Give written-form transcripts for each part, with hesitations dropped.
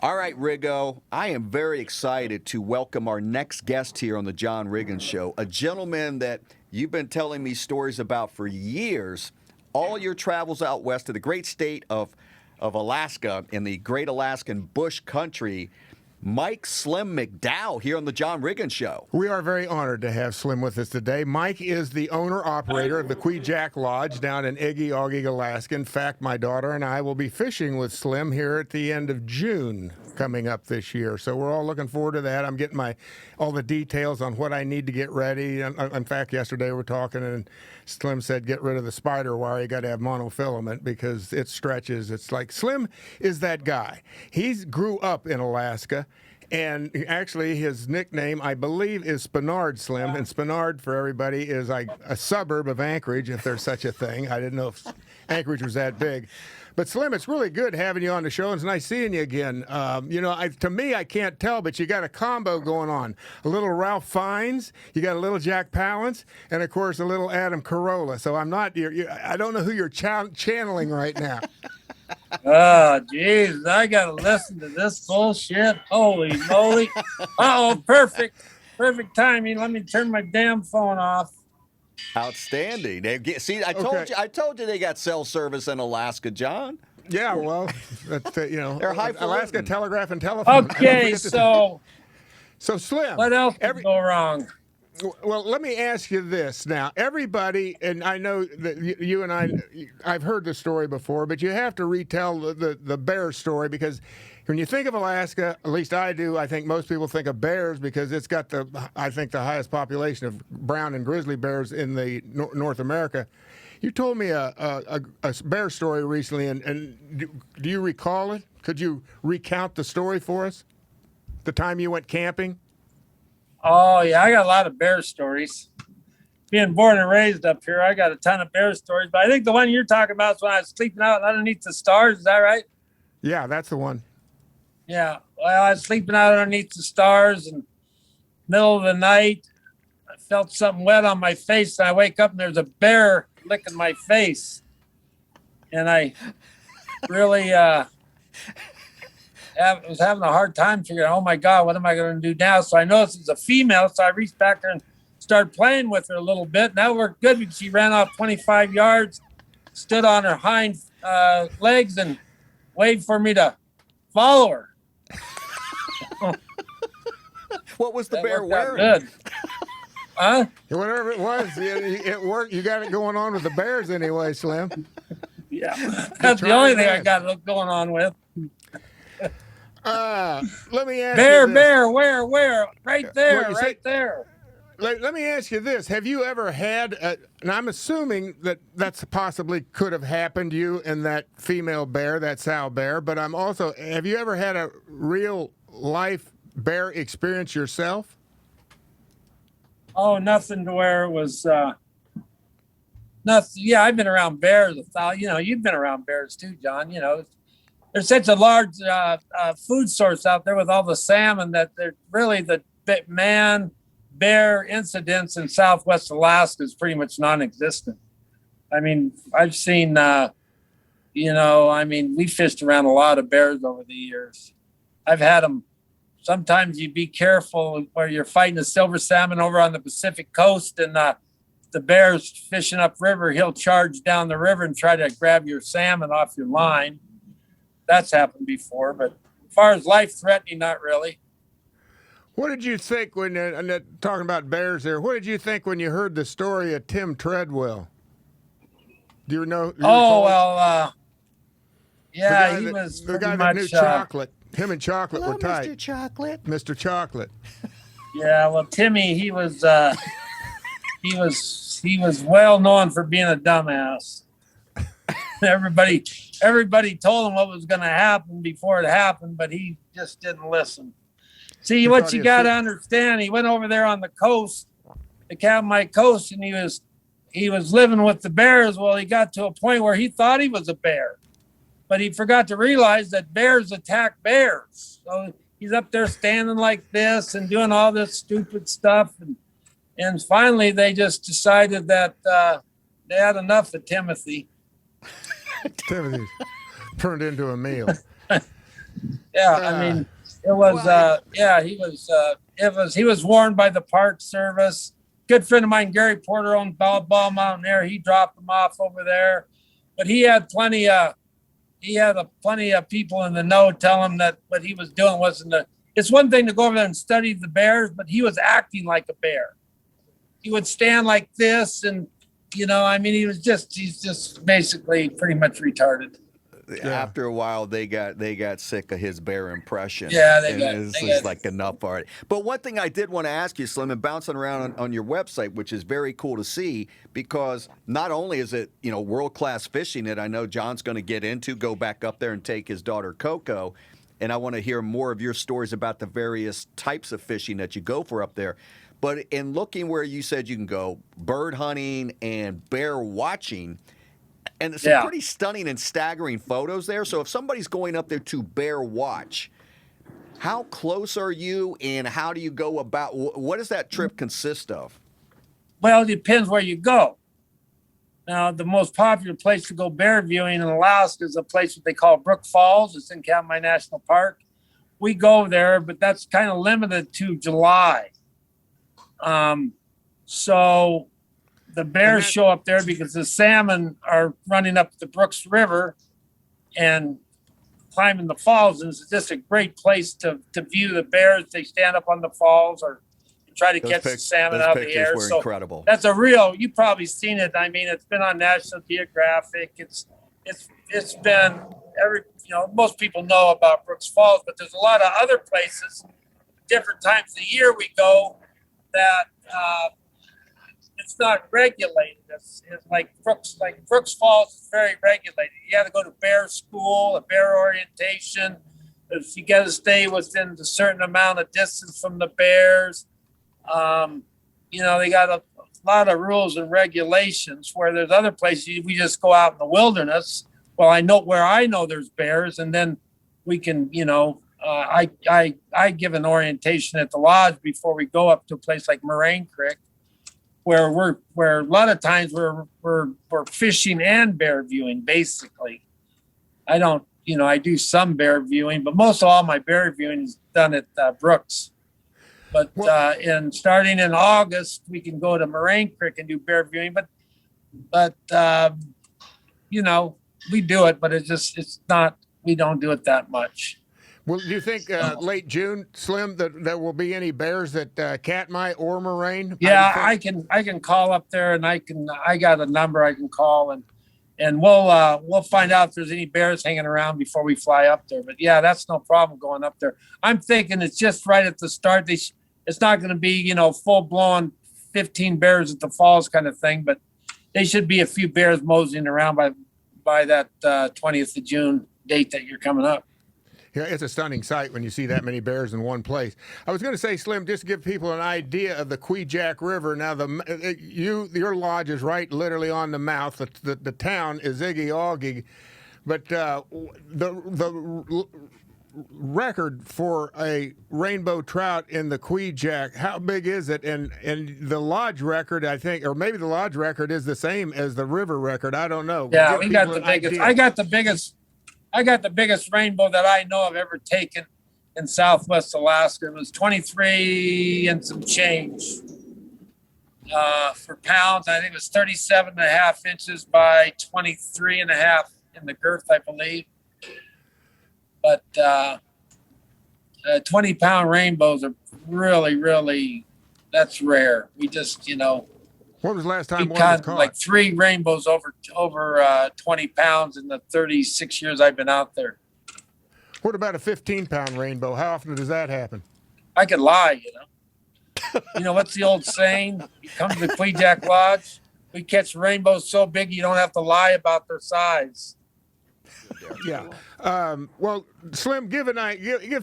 All right, Riggo, I am very excited to welcome our next guest here on the John Riggins Show, a gentleman that you've been telling me stories about for years. All your travels out west to the great state of Alaska in the great Alaskan bush country. Mike Slim McDowell here on the John Riggins Show. We are very honored to have Slim with us today. Mike is the owner-operator of the Kvichak Lodge down in Ogig, Alaska. In fact, my daughter and I will be fishing with Slim here at the end of June coming up this year. So we're all looking forward to that. I'm getting all the details on what I need to get ready. In fact, yesterday we were talking and Slim said get rid of the spider wire. You got to have monofilament because it stretches. It's like Slim is that guy. He grew up in Alaska. And actually, his nickname, I believe, is Spenard Slim. And Spenard, for everybody, is like a suburb of Anchorage, if there's such a thing. I didn't know if Anchorage was that big. But Slim, it's really good having you on the show. It's nice seeing you again. To me, I can't tell, but you got a combo going on. A little Ralph Fiennes, you got a little Jack Palance, and of course a little Adam Carolla. So I don't know who you're channeling right now. Oh, jeez, I gotta listen to this bullshit. Holy moly! Perfect timing. Let me turn my damn phone off. Outstanding. See, I told you they got cell service in Alaska, John. Yeah, well, that's they're Alaska Telegraph and Telephone. Okay, so Slim, what else could go wrong? Well, let me ask you this now. Everybody, and I know that you and I've heard the story before, but you have to retell the bear story because when you think of Alaska, at least I do, I think most people think of bears because it's got the highest population of brown and grizzly bears in the North America. You told me a bear story recently, and do you recall it? Could you recount the story for us? The time you went camping? Oh, yeah, I got a lot of bear stories. Being born and raised up here, I got a ton of bear stories. But I think the one you're talking about is when I was sleeping out underneath the stars. Is that right? Yeah, that's the one. Yeah. Well, I was sleeping out underneath the stars in the middle of the night. I felt something wet on my face. And I wake up and there's a bear licking my face. And I really was having a hard time figuring, oh my God, what am I going to do now? So I noticed it's a female. So I reached back there and started playing with her a little bit. And that worked good because she ran off 25 yards, stood on her hind legs and waved for me to follow her. What was the That bear worked out wearing? good. Huh? Whatever it was, it worked. You got it going on with the bears anyway, Slim. Yeah. That's the only thing I got going on with. Let me ask Bear, you this. bear, where? Right there, Well, right there. Let me ask you this. Have you ever had, and I'm assuming that's possibly could have happened to you and that female bear, that sow bear, but have you ever had a real life bear experience yourself? Oh, nothing to where it was, nothing. Yeah, I've been around bears. You've been around bears too, John. There's such a large food source out there with all the salmon that they're really the man-bear incidents in Southwest Alaska is pretty much non-existent. I mean, I've seen, we fished around a lot of bears over the years. I've had them. Sometimes you be careful where you're fighting a silver salmon over on the Pacific coast and the bear's fishing upriver. He'll charge down the river and try to grab your salmon off your line. That's happened before, but as far as life-threatening, not really. What did you think when, talking about bears there, what did you think when you heard the story of Tim Treadwell? Do you know? Yeah, he was the guy pretty that much knew chocolate. Him and Chocolate Hello, were tight. Mr. Chocolate. Mr. Chocolate. Yeah, well, Timmy, he was well known for being a dumbass. Everybody told him what was going to happen before it happened, but he just didn't listen. See, what you got to understand, he went over there on the coast, the Katmai coast, and he was living with the bears. Well, he got to a point where he thought he was a bear, but he forgot to realize that bears attack bears. So he's up there standing like this and doing all this stupid stuff. And finally, they just decided that they had enough of Timothy. Timothy turned into a meal. Yeah, I mean, it was. Yeah, he was. He was warned by the Park Service. Good friend of mine, Gary Porter, owned Ball Mountain there. He dropped him off over there, but he had plenty of people in the know tell him that what he was doing wasn't a. It's one thing to go over there and study the bears, but he was acting like a bear. He would stand like this, and I mean, he's just basically pretty much retarded. After a while, they got sick of his bear impression. Yeah, it's like enough already. But one thing I did want to ask you, Slim, and bouncing around on your website, which is very cool to see, because not only is it world class fishing that I know John's going to get into, go back up there and take his daughter Coco, and I want to hear more of your stories about the various types of fishing that you go for up there. But in looking where you said you can go bird hunting and bear watching. And some pretty stunning and staggering photos there. So if somebody's going up there to bear watch, how close are you and how do you go about, what does that trip consist of? Well, it depends where you go. Now, the most popular place to go bear viewing in Alaska is a place that they call Brook Falls. It's in Katmai National Park. We go there, but that's kind of limited to July. So the bears show up there because the salmon are running up the Brooks River and climbing the falls. And it's just a great place to view the bears. They stand up on the falls or try to catch the salmon out of the air. Were incredible. That's you've probably seen it. I mean, it's been on National Geographic. It's been most people know about Brooks Falls, but there's a lot of other places, different times of the year we go that, it's not regulated. It's like Brooks Falls is very regulated. You have to go to bear school, a bear orientation. If you got to stay within a certain amount of distance from the bears, they got a lot of rules and regulations. Where there's other places we just go out in the wilderness. Well, I know there's bears, and then we can, I give an orientation at the lodge before we go up to a place like Moraine Creek, where a lot of times we're fishing and bear viewing. Basically, I do some bear viewing, but most of all my bear viewing is done at Brooks. But starting in August, we can go to Moraine Creek and do bear viewing. But we do it, but we don't do it that much. Well, do you think late June, Slim, that there will be any bears at Katmai or Moraine? Yeah, I can call up there, and I got a number I can call, and we'll find out if there's any bears hanging around before we fly up there. But yeah, that's no problem going up there. I'm thinking it's just right at the start. It's not going to be full blown 15 bears at the falls kind of thing, but they should be a few bears moseying around by that 20th of June date that you're coming up. Yeah, it's a stunning sight when you see that many bears in one place. I was going to say, Slim, just to give people an idea of the Kvichak River. Now, your lodge is right literally on the mouth. The town is Iggy, but the record for a rainbow trout in the Kvichak, how big is it? And the lodge record, I think, or maybe the lodge record is the same as the river record. I don't know. Yeah, we got the biggest. I got the biggest rainbow that I know of ever taken in Southwest Alaska. It was 23 and some change for pounds. I think it was 37 and a half inches by 23 and a half in the girth, I believe. But 20-pound rainbows are really, really, that's rare. We just, When was the last time one was caught? Like 3 rainbows over 20 pounds in the 36 years I've been out there. What about a 15-pound rainbow? How often does that happen? I could lie, what's the old saying? You come to the Kvichak Lodge, we catch rainbows so big you don't have to lie about their size. Yeah. Well, Slim, give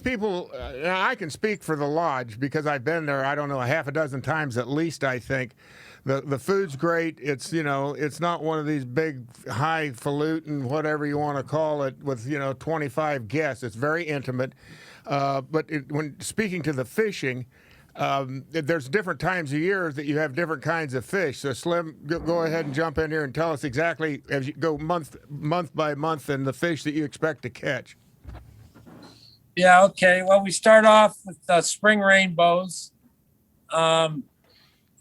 people. I can speak for the lodge because I've been there. I don't know, a half a dozen times at least. I think the food's great. It's it's not one of these big highfalutin whatever you want to call it with 25 guests. It's very intimate. But when speaking to the fishing. There's different times of year that you have different kinds of fish. So Slim, go ahead and jump in here and tell us exactly as you go month by month and the fish that you expect to catch. Yeah, okay. Well, we start off with spring rainbows. And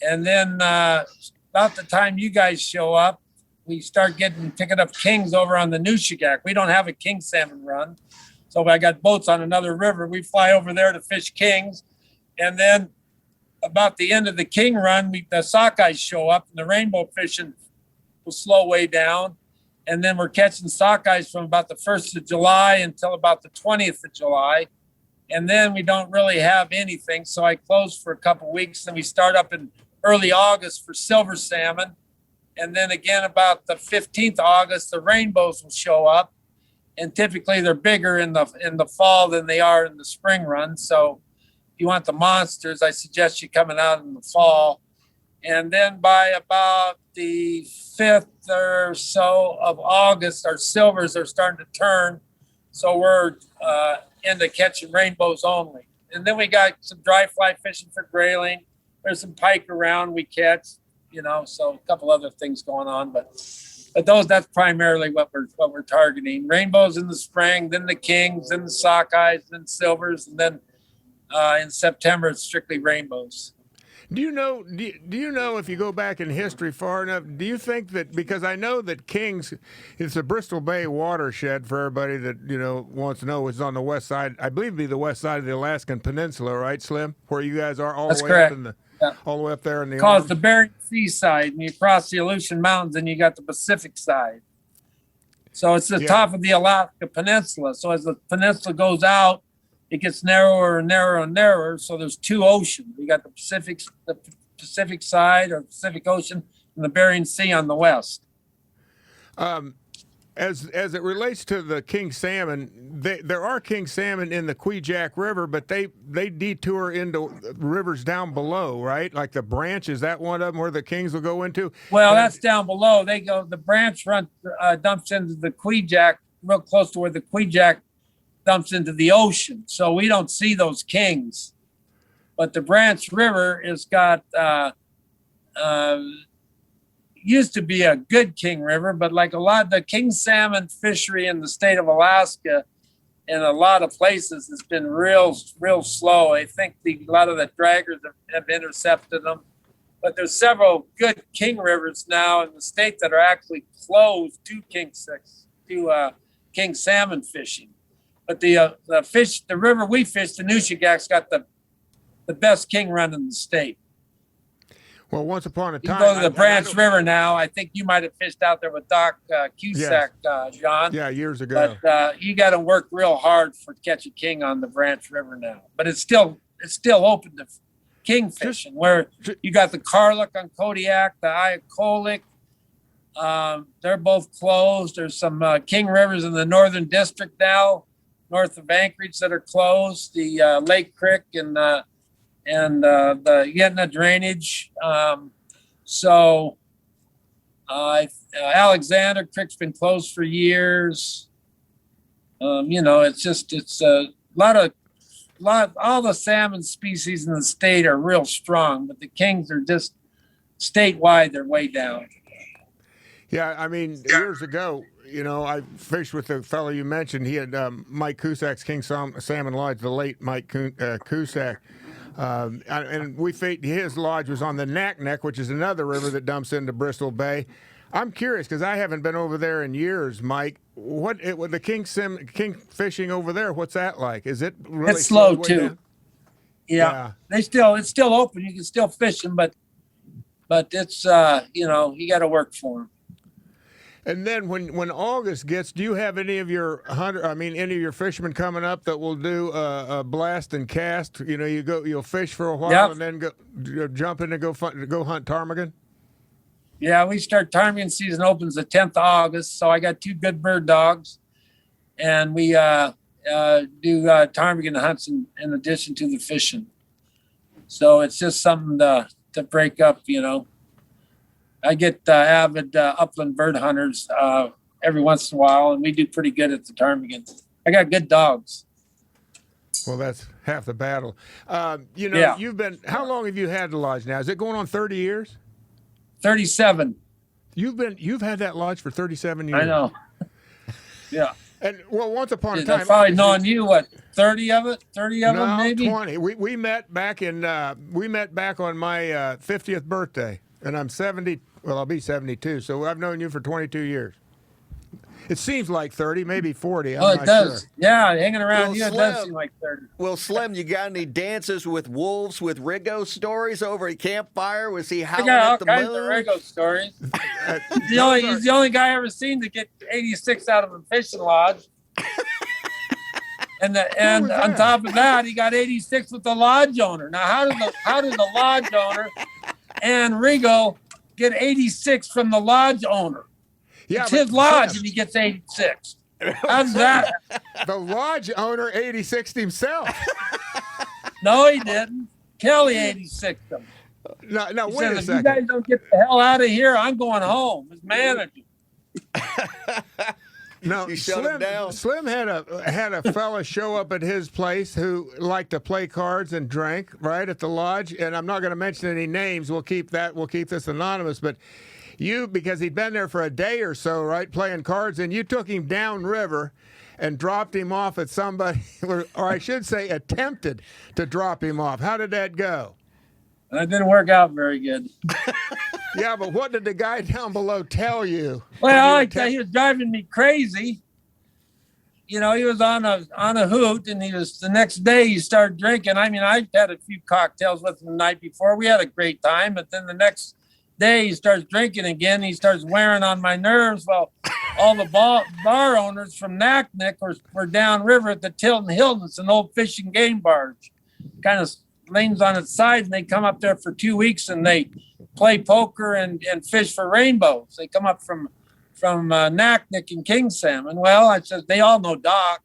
then about the time you guys show up, we start picking up kings over on the Nushagak. We don't have a king salmon run. So I got boats on another river. We fly over there to fish kings. And then about the end of the king run, the sockeyes show up and the rainbow fishing will slow way down. And then we're catching sockeyes from about the 1st of July until about the 20th of July. And then we don't really have anything. So I close for a couple of weeks. Then we start up in early August for silver salmon. And then again, about the 15th of August, the rainbows will show up. And typically they're bigger in the fall than they are in the spring run. So if you want the monsters, I suggest you coming out in the fall. And then by about the 5th or so of August, our silvers are starting to turn. So we're into catching rainbows only. And then we got some dry fly fishing for grayling. There's some pike around we catch, so a couple other things going on. But that's primarily what we're targeting. Rainbows in the spring, then the kings, then the sockeyes, then silvers, and then in September it's strictly rainbows. Do you know if you go back in history far enough, do you think that, because I know that Kings, it's a Bristol Bay watershed for everybody that, wants to know, it's on the west side, I believe it'd be the west side of the Alaskan Peninsula, right, Slim? Where you guys are all That's the way correct. all the way up there in the Called arms? the Bering Sea side, and you cross the Aleutian Mountains and you got the Pacific side. So it's the top of the Alaska Peninsula. So as the peninsula goes out, it gets narrower and narrower and narrower. So there's two oceans. We got the Pacific side or Pacific Ocean and the Bering Sea on the west. As it relates to the king salmon, there are king salmon in the Kvichak River, but they detour into rivers down below, right? Like the Branch, is that one of them where the kings will go into? Well, that's down below. The Branch dumps into the Kvichak, real close to where the Kvichak dumps into the ocean. So we don't see those kings. But the Branch River has got used to be a good king river, but like a lot of the king salmon fishery in the state of Alaska in a lot of places has been real slow. I think a lot of the draggers have intercepted them, but there's several good king rivers now in the state that are actually closed to king salmon fishing. But the river we fish, the Nushagak's got the best king run in the state. Well, once upon a time, you go to the Branch River now. I think you might have fished out there with Doc Cusack, John. Yeah, years ago. But you got to work real hard for catch a king on the Branch River now. But it's still open to king fishing, where you got the Karluk on Kodiak, the Iakolik. They're both closed. There's some king rivers in the Northern District now, north of Anchorage, that are closed. The Lake Creek and the Yetna drainage. Alexander Creek's been closed for years. It's a lot, all the salmon species in the state are real strong, but the kings are just statewide, they're way down. Yeah, I mean, years ago, I fished with the fellow you mentioned. He had Mike Cusack's King Salmon Lodge, the late Mike Cusack. And his lodge was on the Naknek, which is another river that dumps into Bristol Bay. I'm curious because I haven't been over there in years, Mike. With the king fishing over there, what's that like? Is it really it's slow too? Yeah. It's still open. You can still fish them, but it's you got to work for them. And then when August gets, do you have any of your fishermen coming up that will do a blast and cast? You'll fish for a while and then jump in and go hunt ptarmigan. Yeah, we start ptarmigan season opens the 10th of August. So I got 2 good bird dogs, and we do ptarmigan hunts in addition to the fishing. So it's just something to break up, I get avid upland bird hunters every once in a while, and we do pretty good at the ptarmigan. I got good dogs. Well, that's half the battle. You've been, how long have you had the lodge now? Is it going on 30 years? 37. You've had that lodge for 37 years. I know. Yeah. And well, once upon a They've time, probably obviously- known you, what, 30 of it? 30 of them, no, maybe? 20. We met back in we met back on my 50th birthday, and I'm 70. Well, I'll be 72. So I've known you for 22 years. It seems like 30, maybe 40. I'm Oh, not it does. sure. Yeah, hanging around Well, you, it Slim- does seem like 30. Well, Slim, you got any dances with wolves with Riggo stories over at campfire? Was he I howling got all at the kinds moon? of Riggo stories. Uh, He's the only guy I ever seen to get 86 out of a fishing lodge. And was on that? top of that, he got 86 with the lodge owner. Now, how did the lodge owner and Riggo get 86 from the lodge owner? yeah, It's but his lodge, Slim, and he gets 86. How's that? the lodge owner 86 himself. No, he didn't. Kelly 86 him. No, He wait a says, if you second. guys don't get the hell out of here, I'm going home. His manager. No, You shut him down. Slim had a fella show up at his place who liked to play cards and drank right at the lodge. And I'm not going to mention any names. We'll keep this anonymous. But you, because he'd been there for a day or so, right, playing cards, and you took him downriver and dropped him off at somebody, or I should say, attempted to drop him off. How did that go? That didn't work out very good. Yeah, but what did the guy down below tell you? Well, Did you he was driving me crazy. You know, he was on a hoot, and the next day he started drinking. I mean, I had a few cocktails with him the night before. We had a great time, but then the next day he starts drinking again. He starts wearing on my nerves. Well, all the bar owners from Naknek were downriver at the Tilton Hilton. It's an old fishing game barge, kind of lanes on its side, and they come up there for 2 weeks and they play poker and fish for rainbows. They come up from Naknek and King Salmon. Well, I said, they all know Doc.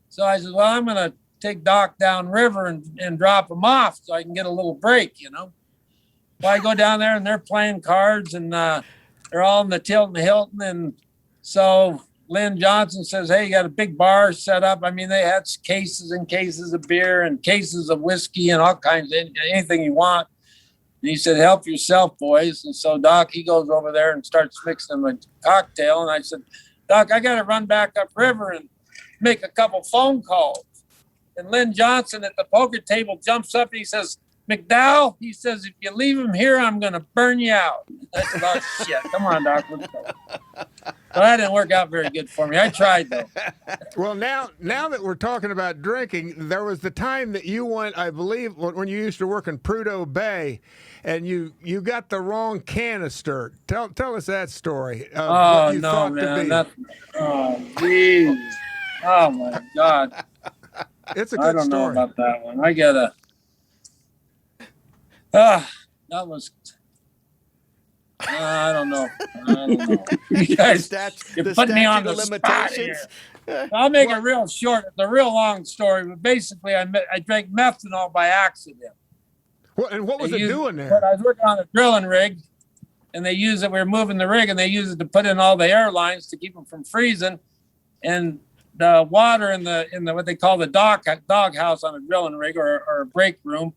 So I said, well, I'm going to take Doc downriver and drop him off so I can get a little break, you know. Well, I go down there and they're playing cards and they're all in the Tilton Hilton. And so Lynn Johnson says, hey, you got a big bar set up. I mean, they had cases and cases of beer and cases of whiskey and all kinds of anything you want. And he said, help yourself, boys. And so Doc, he goes over there and starts mixing them a cocktail. And I said, Doc, I got to run back upriver and make a couple phone calls. And Lynn Johnson at the poker table jumps up and he says, McDowell, he says, if you leave him here, I'm going to burn you out. I said, oh, shit. Come on, Doc. Let's go. Well, that didn't work out very good for me. I tried, though. Well, now that we're talking about drinking, there was the time that you went, I believe, when you used to work in Prudhoe Bay, and you got the wrong canister. Tell us that story. Of Oh, what you no, thought man. To Oh, jeez. Oh, my God. be. It's a good I don't know story. about that one. I got to. That was. I don't know. You guys, you're putting me on the spot here. I'll make it real short. It's a real long story, but basically, I drank methanol by accident. What was it doing there? But I was working on a drilling rig, and they use it. We were moving the rig, and they use it to put in all the air lines to keep them from freezing. And the water in the what they call the dog house on a drilling rig or a break room.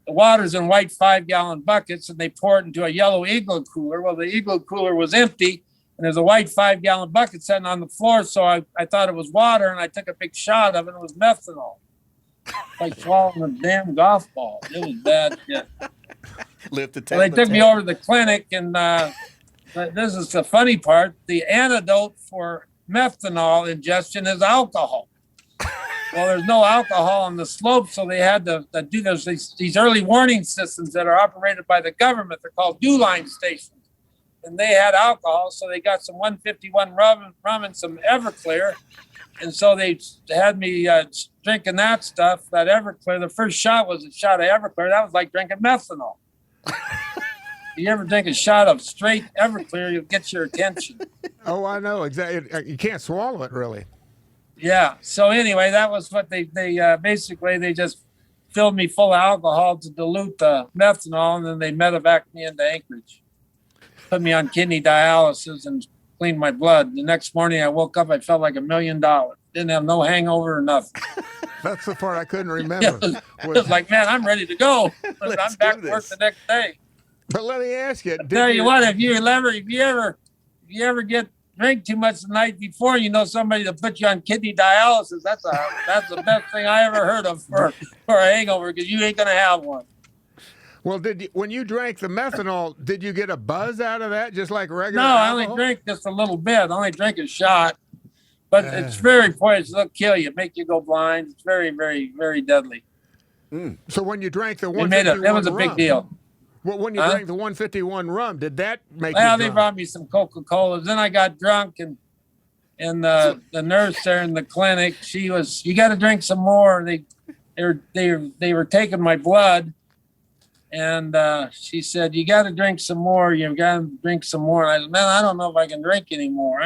The water's in white 5-gallon buckets, and they pour it into a yellow igloo cooler. Well, the igloo cooler was empty, and there's a white 5-gallon bucket sitting on the floor. So I thought it was water, and I took a big shot of it. And it was methanol. Like swallowing a damn golf ball. It was bad shit. So they took me over to the clinic, and this is the funny part. The antidote for methanol ingestion is alcohol. Well, there's no alcohol on the slope, so they had to do these early warning systems that are operated by the government. They're called dew-line stations. And they had alcohol, so they got some 151 rum and some Everclear. And so they had me drinking that stuff, that Everclear. The first shot was a shot of Everclear. That was like drinking methanol. You ever drink a shot of straight Everclear, you'll get your attention. Oh, I know. Exactly. You can't swallow it, really. Yeah. So anyway, that was what they basically they just filled me full of alcohol to dilute the methanol, and then they medevaced me into Anchorage, put me on kidney dialysis, and cleaned my blood. The next morning, I woke up, I felt like $1 million. Didn't have no hangover or nothing. That's the part I couldn't remember. It was like, man, I'm ready to go. I'm back to work the next day. But let me ask you. Tell you what, if you ever get drink too much the night before, you know somebody to put you on kidney dialysis. That's the best thing I ever heard of for a hangover, because you ain't gonna have one. Well, when you drank the methanol, did you get a buzz out of that, just like regular No, I alcohol? only drink just a little bit. I only drink a shot, but it's very poisonous. It'll kill you, make you go blind. It's very, very, very deadly. So when you drank the 151 That was a big deal. Well, when you drank the 151 rum, did that make you Well, drunk? they brought me some Coca-Colas. Then I got drunk, and the nurse there in the clinic, she was, you got to drink some more. They were taking my blood, and she said, you got to drink some more. You got to drink some more. And I said, man, I don't know if I can drink anymore.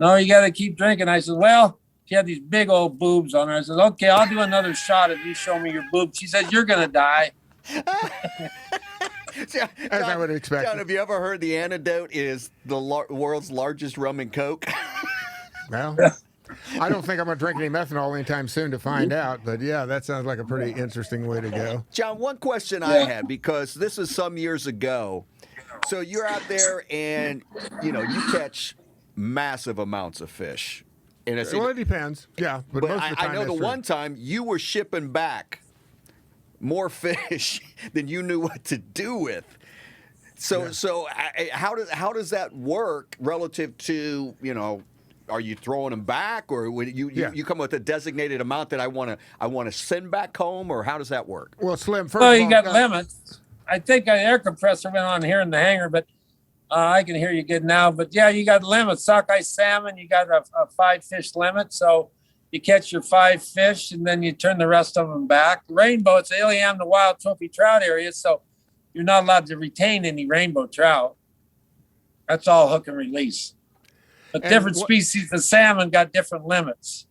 No, you got to keep drinking. I said, well, she had these big old boobs on her. I said, okay, I'll do another shot if you show me your boobs. She said, you're going to die. John, As I would expect. John, have you ever heard the antidote is the world's largest rum and coke? Well, I don't think I'm going to drink any methanol anytime soon to find out. But yeah, that sounds like a pretty interesting way to go. John, one question I had, because this is some years ago. So you're out there and, you catch massive amounts of fish. And it's Well, it depends. Yeah. But most of the time, I know that's the true. one time you were shipping back more fish than you knew what to do with. So how does that work relative to, are you throwing them back, or when you come with a designated amount that I want to send back home, or how does that work? Well, Slim, first Well, of you all, got limits. I think an air compressor went on here in the hangar, but I can hear you good now. But yeah, you got limits. Sockeye salmon, you got a 5-fish limit. So you catch your 5 fish, and then you turn the rest of them back. Rainbow, it's Iliam, the wild trophy trout area, so you're not allowed to retain any rainbow trout. That's all hook and release. But different species of salmon got different limits.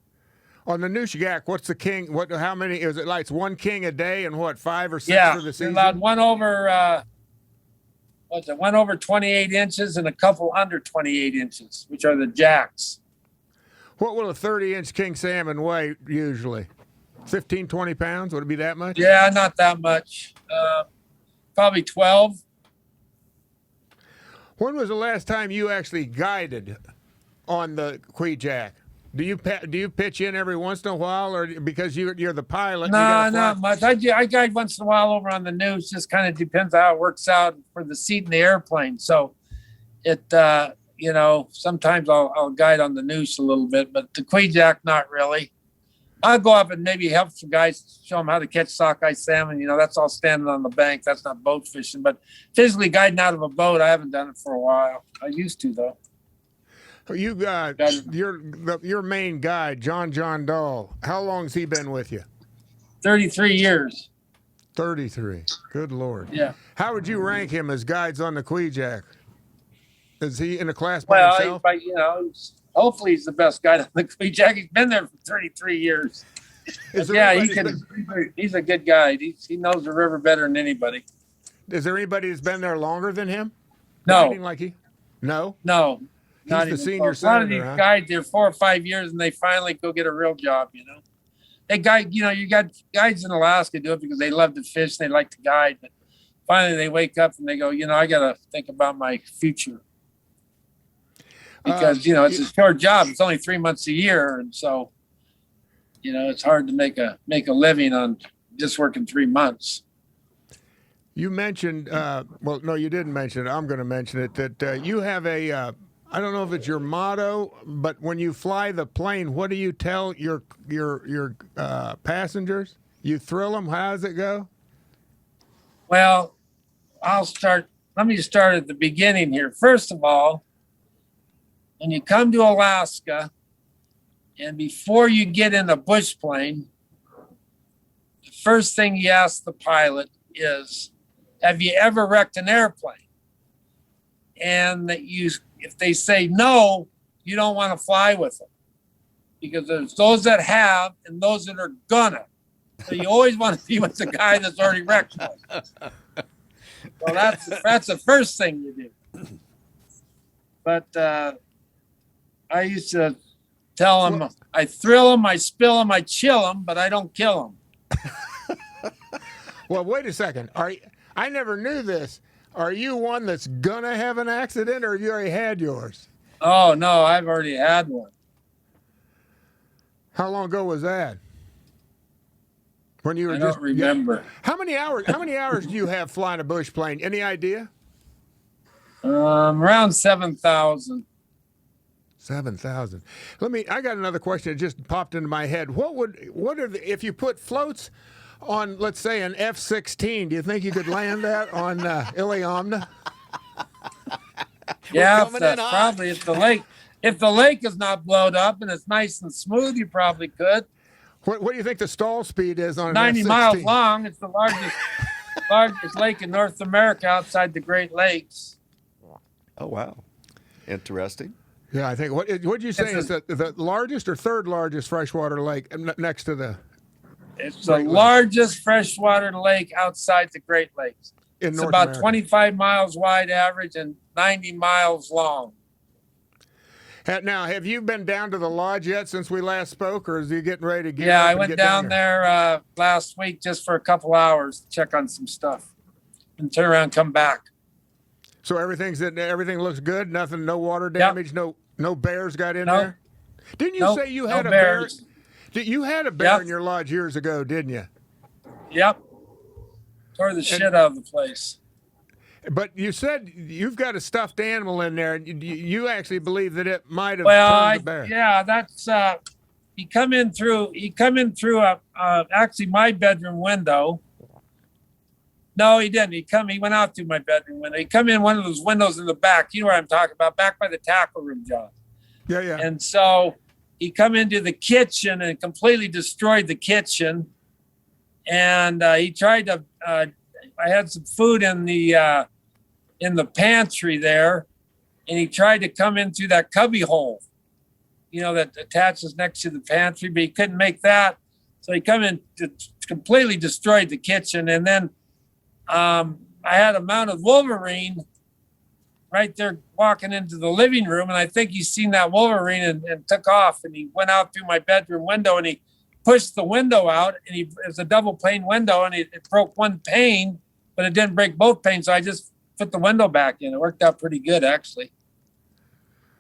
On the Nushagak, what's the king? How many is it? Like it's 1 king a day, and what, 5 or 6 for the You're season? allowed one over 28 inches and a couple under 28 inches, which are the jacks. What will a 30-inch king salmon weigh usually? 15, 20 pounds? Would it be that much? Yeah, not that much. Probably 12. When was the last time you actually guided on the Kvichak? Do you pitch in every once in a while, or because you're the pilot? No, not much. I guide once in a while over on the news. Just kind of depends how it works out for the seat in the airplane. So it, sometimes I'll guide on the noose a little bit, but the Kvichak, not really. I'll go up and maybe help some guys, show them how to catch sockeye salmon. That's all standing on the bank. That's not boat fishing, but physically guiding out of a boat, I haven't done it for a while. I used to, though. You got your main guide, John Dahl. How long's he been with you? 33 years. 33. Good Lord. Yeah. How would you rank him as guides on the Kvichak? Is he in a class by himself? Hopefully he's the best guide on the Kvichak. He's been there for 33 years. He's a good guide. He knows the river better than anybody. Is there anybody that's been there longer than him? No. Guiding like he? No? No. He's the senior close. A lot of senator, these guides, they're 4 or 5 years, and they finally go get a real job, They guide, you got guides in Alaska do it because they love to fish, they like to guide, but finally they wake up and they go, I got to think about my future. Because, it's a short job. It's only 3 months a year. And so, it's hard to make a living on just working 3 months. You mentioned, well, no, you didn't mention it. I'm going to mention it, that you have a, I don't know if it's your motto, but when you fly the plane, what do you tell your passengers? You thrill them? How does it go? Well, let me start at the beginning here. First of all, when you come to Alaska, and before you get in a bush plane, the first thing you ask the pilot is, have you ever wrecked an airplane? And if they say no, you don't want to fly with them, because there's those that have and those that are gonna. So you always want to be with the guy that's already wrecked one. So that's the first thing you do. But I used to tell them, I thrill them, I spill them, I chill them, but I don't kill them. Well, wait a second. I never knew this. Are you one that's gonna have an accident, or have you already had yours? Oh no, I've already had one. How long ago was that? When you were I just don't remember. How many hours? How many hours do you have flying a bush plane? Any idea? Around 7,000. 7,000. I got another question that just popped into my head. If you put floats on, let's say, an F-16, do you think you could land that on Iliamna? Yeah, coming in hot. probably if the lake is not blown up and it's nice and smooth, you probably could. What do you think the stall speed is on an 90 F-16? miles long. It's the largest lake in North America outside the Great Lakes. Oh, wow. Interesting. Yeah, I think. What did you say is the largest or third largest freshwater lake next to the? It's the largest freshwater lake outside the Great Lakes. It's North about America. 25 miles wide average and 90 miles long. Now, have you been down to the lodge yet since we last spoke, or is he getting ready to get? Yeah, I went down there last week just for a couple hours to check on some stuff and turn around and come back. So everything looks good. Nothing, no water damage. Yep. No bears got in there. Didn't you say you had a bears. bear? You had a bear Yep. in your lodge years ago, didn't you? Yep. Tore the shit out of the place. But you said you've got a stuffed animal in there. You actually believe that it might have Well, turned the bear. yeah, that's he come in through actually my bedroom window. No, he didn't. He went out through my bedroom window. He come in one of those windows in the back. You know what I'm talking about, back by the tackle room, John. Yeah, yeah. And so he come into the kitchen and completely destroyed the kitchen. And he tried to. I had some food in the pantry there, and he tried to come in through that cubby hole, that attaches next to the pantry, but he couldn't make that. So he come in to completely destroyed the kitchen, and then I had a mounted Wolverine right there walking into the living room, and I think he's seen that Wolverine and took off, and he went out through my bedroom window, and he pushed the window out, and it was a double pane window, and it broke one pane, but it didn't break both panes, so I just put the window back in. It worked out pretty good, actually.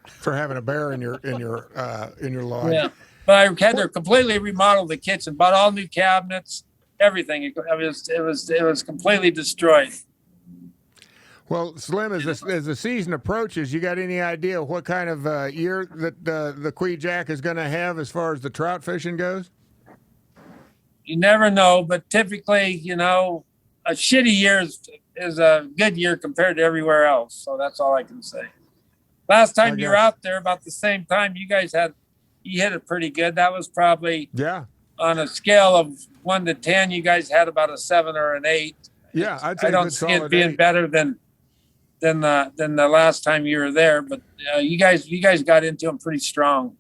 For having a bear in your lodge. Yeah, but I had to completely remodel the kitchen, bought all new cabinets, everything. It was completely destroyed. Well, Slim, as the season approaches, you got any idea what kind of year that the Kvichak is going to have as far as the trout fishing goes? You never know, but typically, a shitty year is a good year compared to everywhere else. So that's all I can say. Last time you were out there about the same time, you hit it pretty good. That was probably on a scale of 1 to 10. You guys had about a 7 or an 8. Yeah, I'd say I don't see it being better than the last time you were there. But you guys got into them pretty strong.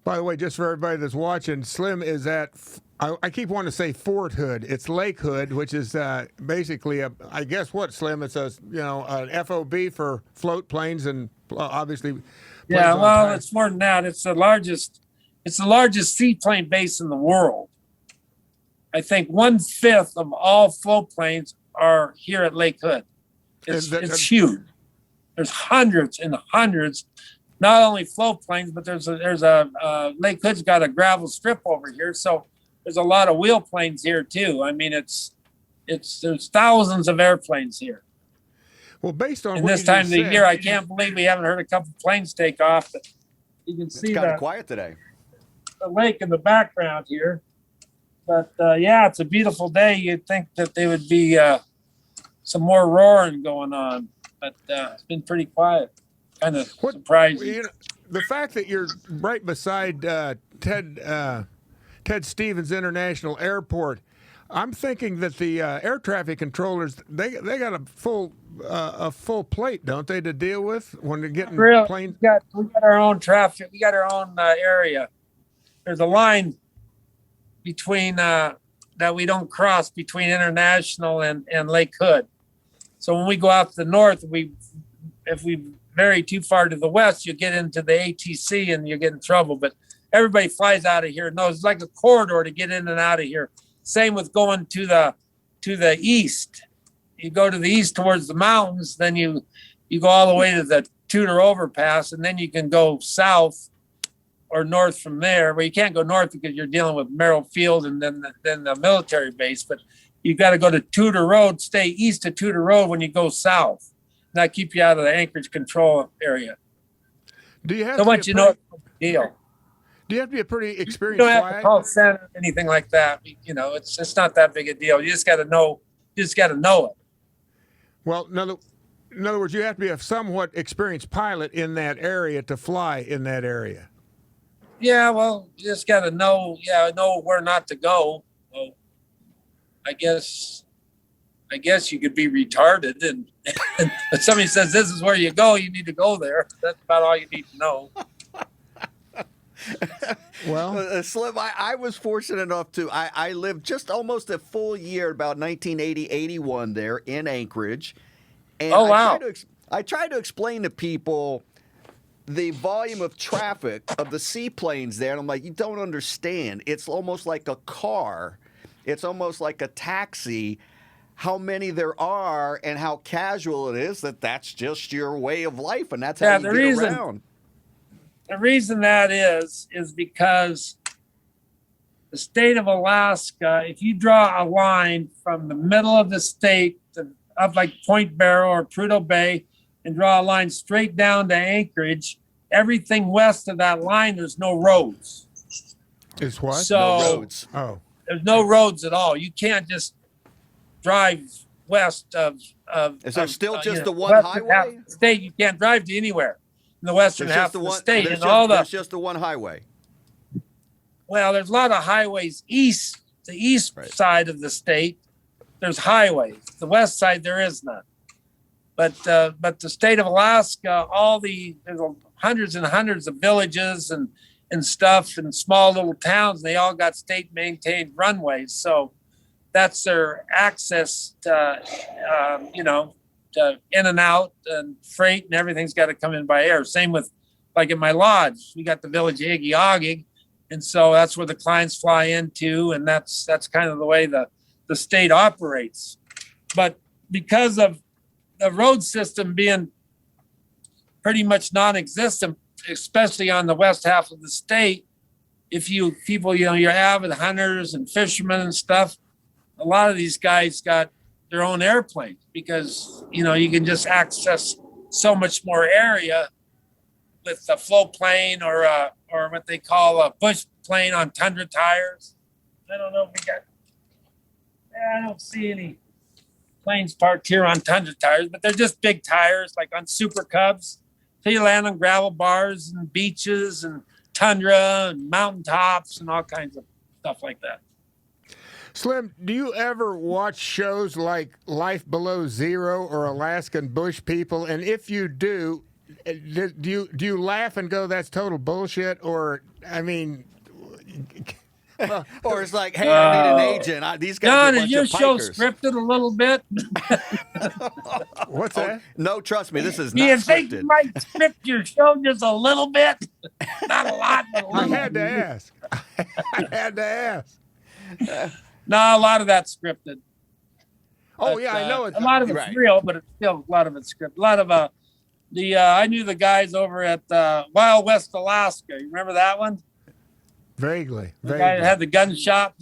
By the way, just for everybody that's watching, Slim is at, I keep wanting to say Fort Hood. It's Lake Hood, which is basically I guess what, Slim? It's an FOB for float planes and obviously. Yeah, well, it's more than that. It's the largest seaplane base in the world. I think 1/5 of all float planes are here at Lake Hood. It's huge. There's hundreds and hundreds. Not only float planes, but there's a Lake Hood's got a gravel strip over here, so there's a lot of wheel planes here too. I mean, there's thousands of airplanes here. Well, based on and this time of the year, I can't believe we haven't heard a couple planes take off. But you can see it's kind of quiet today. The lake in the background here. But yeah, it's a beautiful day. You'd think that there would be some more roaring going on, but it's been pretty quiet. Kind of surprising. The fact that you're right beside Ted Stevens International Airport, I'm thinking that the air traffic controllers they got a full plate, don't they, to deal with when they're getting planes? We got our own traffic. We got our own area. There's a line between that we don't cross between International and Lake Hood. So when we go out to the north, if we vary too far to the west, you get into the ATC and you get in trouble. But everybody flies out of here. No, it's like a corridor to get in and out of here. Same with going to the east. You go to the east towards the mountains, then you go all the way to Tudor overpass, and then you can go south or north from there. Well, you can't go north because you're dealing with Merrill Field and then the military base, but you got to go to Tudor Road, stay east of Tudor Road when you go south. That keep you out of the Anchorage control area. Do you have So to once be you a know pretty, it's a big deal. do you have to be a pretty You experienced don't have to flag? call center or anything like that. You know, it's not that big a deal. You just got to know. You just got to know it. Well, in other words, you have to be a somewhat experienced pilot in that area to fly in that area. Yeah, well, you just got to know. Yeah, know where not to go. Well, I guess you could be retarded, and if somebody says this is where you go, you need to go there. That's about all you need to know. Well, Slim, I was fortunate enough to, I lived just almost a full year, about 1980, 81 there in Anchorage. And Oh, wow. I tried to explain to people the volume of traffic of the seaplanes there. And I'm like, you don't understand. It's almost like a car. It's almost like a taxi. How many there are and how casual it is that's just your way of life. And that's how you get around. The reason that is because the state of Alaska, if you draw a line from the middle of the state up like Point Barrow or Prudhoe Bay and draw a line straight down to Anchorage, everything west of that line, there's no roads. it's what? So No roads. Oh, there's no roads at all. You can't just drive west of. Is there still just the one western half highway? of the state, you can't drive to anywhere in the western There's half just the of the one. state. There's And just, there's just the one highway. Well, there's a lot of highways east, the east Right. side of the state. There's highways. The west side there is none. But the state of Alaska, there's hundreds and hundreds of villages and stuff and small little towns. They all got state maintained runways, so that's their access to to in and out, and freight and everything's got to come in by air. Same with like in my lodge, we got the village of Iggy, and so that's where the clients fly into, and that's kind of the way the state operates. But because of the road system being pretty much non-existent, especially on the west half of the state, if you people, you're avid hunters and fishermen and stuff, a lot of these guys got their own airplanes because, you can just access so much more area with a float plane or what they call a bush plane on tundra tires. I don't know if I don't see any planes parked here on tundra tires, but they're just big tires like on Super Cubs. So you land on gravel bars and beaches and tundra and mountaintops and all kinds of stuff like that. Slim, do you ever watch shows like Life Below Zero or Alaskan Bush People? And if you do you laugh and go, "That's total bullshit"? Or, I mean, Or it's like, hey, I need an agent. These guys are a John, bunch is your of show pikers. scripted a little bit? what's that? No, trust me, this is Do not you think scripted. you might script your show just a little bit? Not a lot, but a I little. had to ask. I had to ask. No, a lot of that's scripted. Oh, But, yeah, I know it. a lot of it's right. real, but it's still a lot of it's scripted. A lot of I knew the guys over at Wild West Alaska. You remember that one? Vaguely. The guy that had the gun shop,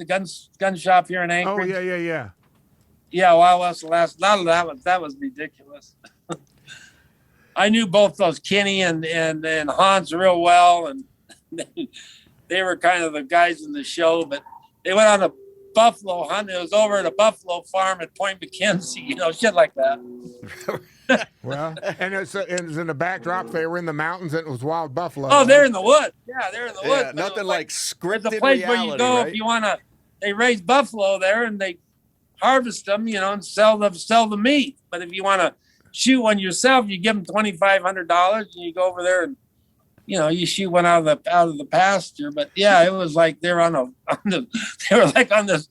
gun shop here in Oh, Anchorage. yeah. Yeah, Wild West Alaska. A lot of that was ridiculous. I knew both those Kenny and Hans real well, and they were kind of the guys in the show. But they went on a buffalo hunt. It was over at a buffalo farm at Point McKenzie, shit like that. Well, and it was in the backdrop. They were in the mountains, and it was wild buffalo. Oh, they're in the woods. Yeah, they're in the woods. Yeah, But it nothing was like There's scripted a place reality, where you go right? if you want to. They raise buffalo there and they harvest them, and sell the meat. But if you want to shoot one yourself, you give them $2,500 and you go over there and you shoot one out of the pasture. But yeah, it was like they're they were like on this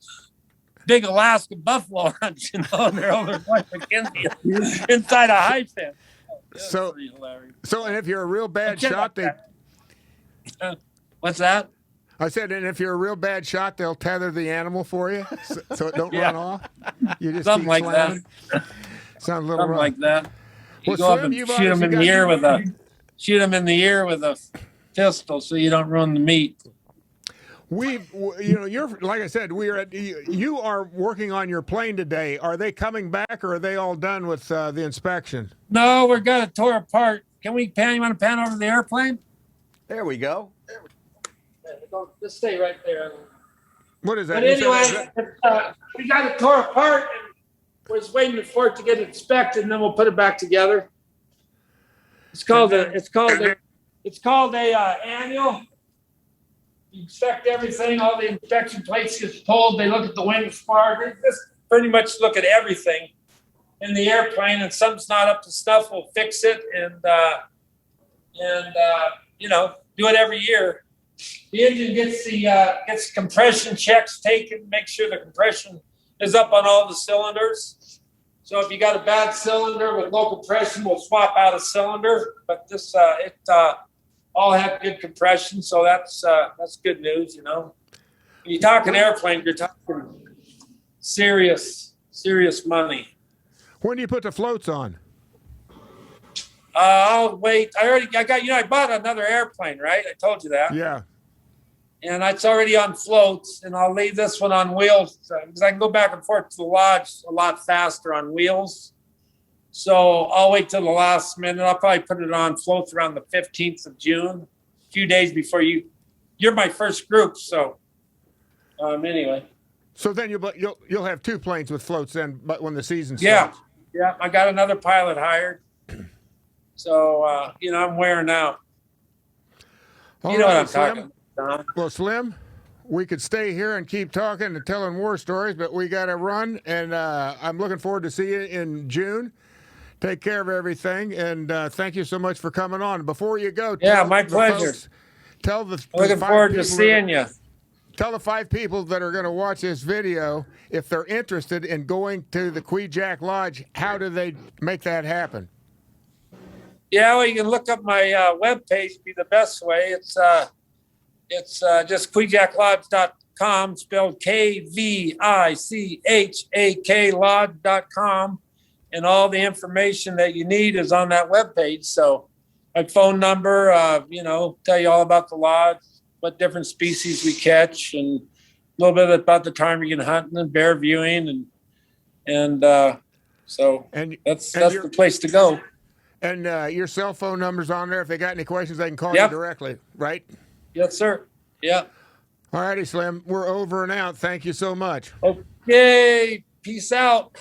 big Alaska buffalo hunt, and they're over at Point McKenzie inside a high fence. So- pretty hilarious. So, and if you're a real bad Shit shot, like that. What's that? I said, and if you're a real bad shot, they'll tether the animal for you, so it don't Yeah. run off. You just Something keep like slamming. that. Sounds a little Something rough. like that. You Well, go up Slim, and you've shoot them obviously in the got- ear with a pistol, so you don't ruin the meat. You're like I said, you are working on your plane today. Are they coming back, or are they all done with the inspection? No, we're got it tore apart. Can we pan? You want to pan over the airplane? There we go. Just stay right there. What is that? But You said anyway, we got it tore apart, and we're just waiting for it to get inspected, and then we'll put it back together. It's called a annual. You inspect everything. All the inspection plates get pulled. They look at the wing spar. They just pretty much look at everything in the airplane, and something's not up to snuff, we'll fix it, and do it every year. The engine gets compression checks taken, make sure the compression is up on all the cylinders. So if you got a bad cylinder with low compression, we'll swap out a cylinder. But this all have good compression, so that's good news. When you're talking airplane, you're talking serious money. when do you put the floats on? I'll wait. I bought another airplane, right? I told you that. Yeah. And it's already on floats, and I'll leave this one on wheels because I can go back and forth to the lodge a lot faster on wheels. So I'll wait till the last minute. I'll probably put it on floats around the 15th of June, a few days before you're my first group. So anyway. So then you'll have two planes with floats then, but when the season Yeah. starts. Yeah. I got another pilot hired. So, I'm wearing out. All You know what right, I'm Slim. talking about, Don. Well, Slim, we could stay here and keep talking and telling war stories, but we got to run, and I'm looking forward to see you in June. Take care of everything, and thank you so much for coming on. Before you go, Yeah, tell my the pleasure. folks- tell the Looking five forward to people seeing you. Tell the 5 people that are going to watch this video, if they're interested in going to the Kvichak Lodge, how do they make that happen? Yeah, well, you can look up my webpage, be the best way. It's just kvichaklodge.com, spelled Kvichak lodge.com, and all the information that you need is on that webpage. So my phone number, tell you all about the lodge, what different species we catch, and a little bit about the time you can hunt and bear viewing, and so that's the place to go. And your cell phone number's on there. If they got any questions, they can call Yep. you directly, right? Yes, sir. Yeah. All righty, Slim. We're over and out. Thank you so much. Okay. Peace out.